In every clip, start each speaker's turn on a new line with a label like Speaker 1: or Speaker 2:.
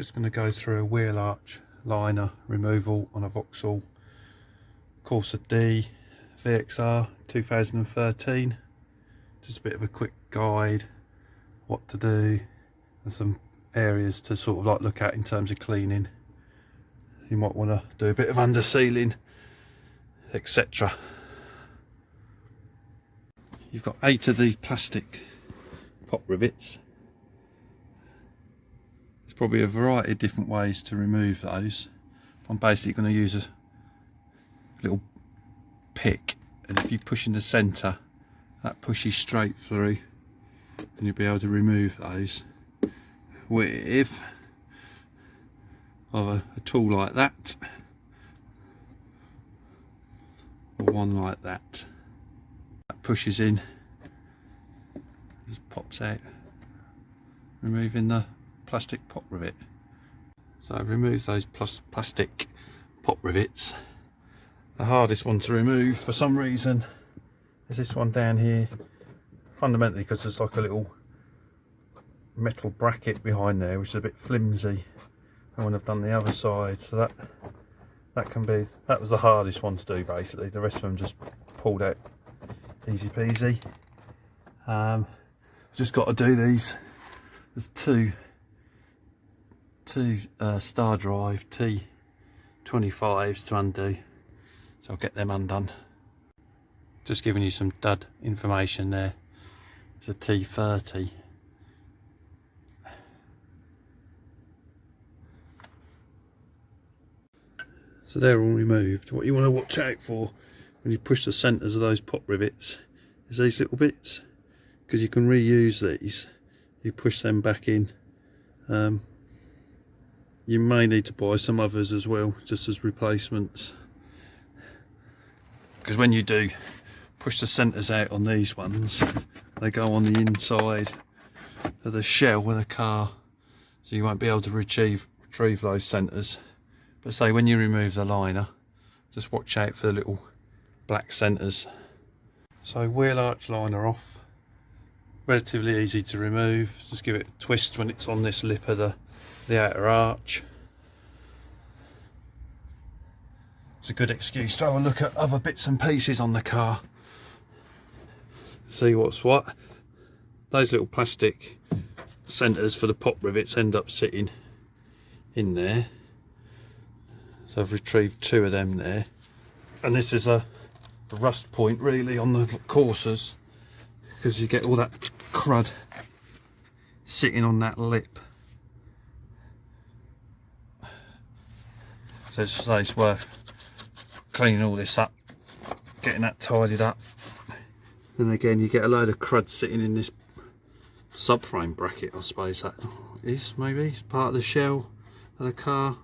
Speaker 1: Just going to go through a wheel arch liner removal on a Vauxhall Corsa D VXR 2013. Just a bit of a quick guide, what to do, and some areas to sort of like look at in terms of cleaning. You might want to do a bit of undersealing, etc. You've got 8 of these plastic pop rivets. There's probably a variety of different ways to remove those. I'm basically going to use a little pick, and if you push in the centre, that pushes straight through, and you'll be able to remove those with either a tool like that or one like that. That pushes in, just pops out, removing the plastic pop rivet. So I've removed those plastic pop rivets. The hardest one to remove for some reason is this one down here, fundamentally because there's like a little metal bracket behind there which is a bit flimsy. And when I've done the other side, so that was the hardest one to do basically. The rest of them just pulled out easy peasy. Just got to do these. There's two Star Drive T25s to undo, so I'll get them undone. Just giving you some dud information there. It's a T30. So they're all removed. What you want to watch out for when you push the centres of those pop rivets is these little bits, because you can reuse these. You push them back in. You may need to buy some others as well, just as replacements, because when you do push the centres out on these ones, they go on the inside of the shell of the car, so you won't be able to retrieve those centres. But say when you remove the liner, just watch out for the little black centres. So wheel arch liner off, relatively easy to remove. Just give it a twist when it's on this lip of the outer arch. It's a good excuse to have a look at other bits and pieces on the car, see what's what. Those little plastic centres for the pop rivets end up sitting in there, so I've retrieved 2 of them there. And this is a rust point really on the Corsas, because you get all that crud sitting on that lip. So it's worth cleaning all this up, getting that tidied up. Then again, you get a load of crud sitting in this subframe bracket, I suppose that is, maybe it's part of the shell of the car.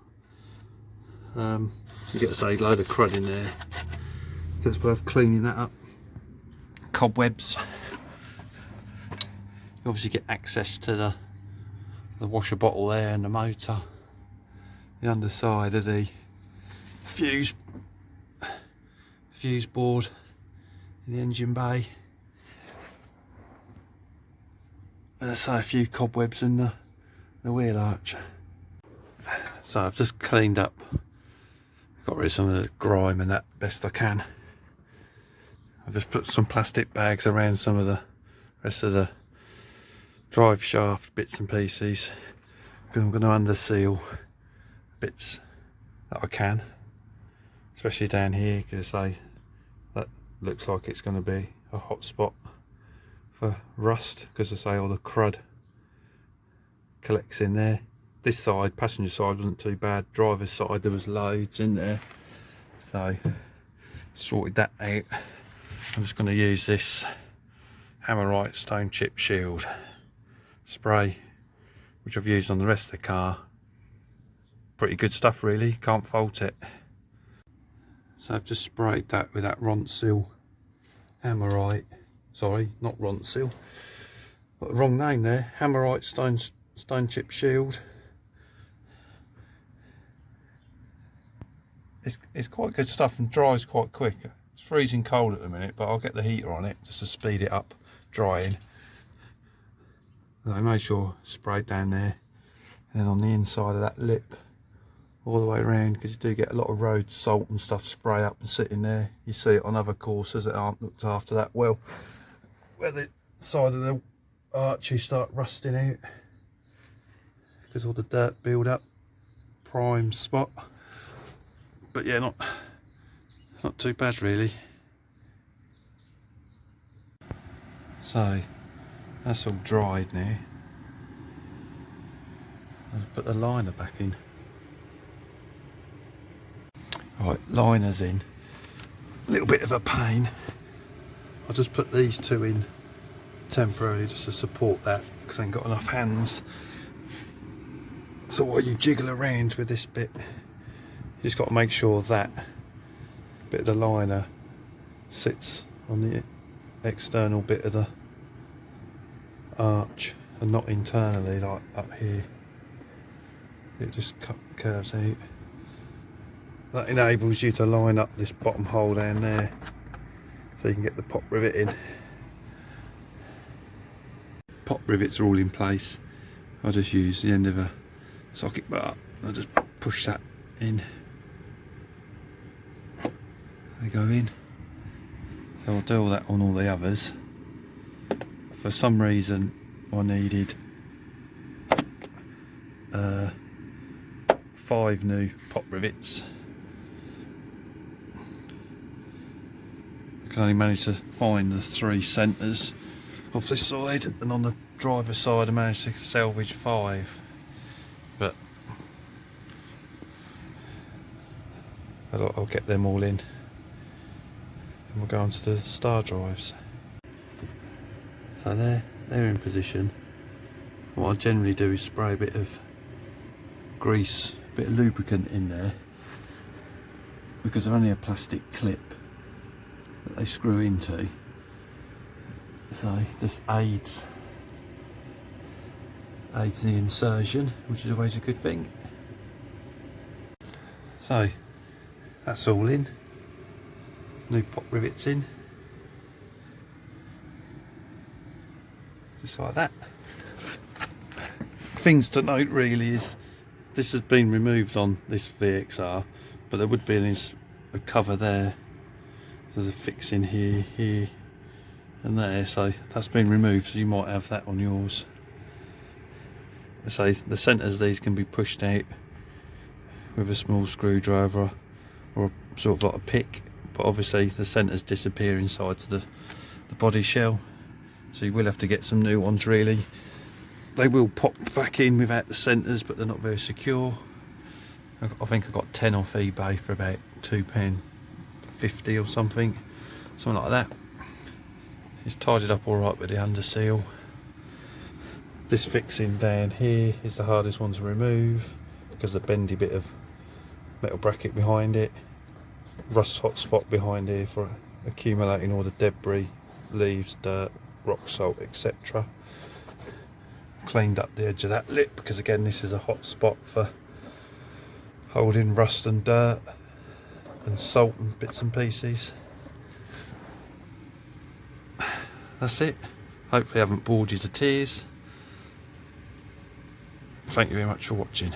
Speaker 1: You get a load of crud in there, so it's worth cleaning that up. Cobwebs, you obviously get access to the washer bottle there and the motor, the underside of the fuse board in the engine bay, and I say a few cobwebs in the wheel arch. So I've just cleaned up, got rid of some of the grime and that best I can. I've just put some plastic bags around some of the rest of the drive shaft bits and pieces, because I'm going to underseal bits that I can, especially down here, because that looks like it's going to be a hot spot for rust, because all the crud collects in there. This side, passenger side, wasn't too bad. Driver's side, there was loads in there, so sorted that out. I'm just going to use this Hammerite stone chip shield spray, which I've used on the rest of the car. Pretty good stuff really, can't fault it. So I've just sprayed that with that Reinstalling Hammerite, sorry, not Reinstalling, got the wrong name there, Hammerite stone chip shield. It's quite good stuff and dries quite quick. It's freezing cold at the minute, but I'll get the heater on it just to speed it up drying. And I made sure sprayed down there, Then on the inside of that lip, all the way around, because you do get a lot of road salt and stuff spray up and sit in there. You see it on other Corsas that aren't looked after that well, where the side of the arches start rusting out because all the dirt build up. Prime spot, but yeah, not too bad really. So that's all dried now. I'll put the liner back in. Right, liner's in. A little bit of a pain. I'll just put these two in temporarily just to support that, because I ain't got enough hands. So while you jiggle around with this bit, you just got to make sure that bit of the liner sits on the external bit of the arch and not internally like up here. It just curves out. That enables you to line up this bottom hole down there so you can get the pop rivet in. Pop rivets are all in place. I'll just use the end of a socket bar. I'll just push that in. They go in. So I'll do all that on all the others. For some reason I needed 5 new pop rivets. I can only manage to find the 3 centres off this side, and on the driver's side I managed to salvage 5. But I'll get them all in and we'll go on to the star drives. So they're in position. What I generally do is spray a bit of grease, a bit of lubricant in there, because they're only a plastic clip that they screw into, so it just aids the insertion, which is always a good thing. So that's all in. New pop rivets in, just like that. Things to note really is this has been removed on this VXR, but there would be a cover there. There's a fix in here, here and there, so that's been removed, so you might have that on yours. So the centres of these can be pushed out with a small screwdriver or sort of like a pick, but obviously the centres disappear inside to the body shell, so you will have to get some new ones really. They will pop back in without the centres, but they're not very secure. I think I got 10 off eBay for about £2.50 or something like that. It's tidied up alright with the underseal. This fixing down here is the hardest one to remove because of the bendy bit of metal bracket behind it. Rust hot spot behind here for accumulating all the debris, leaves, dirt, rock salt, etc. Cleaned up the edge of that lip because again this is a hot spot for holding rust and dirt and salt and bits and pieces. That's it. Hopefully I haven't bored you to tears. Thank you very much for watching.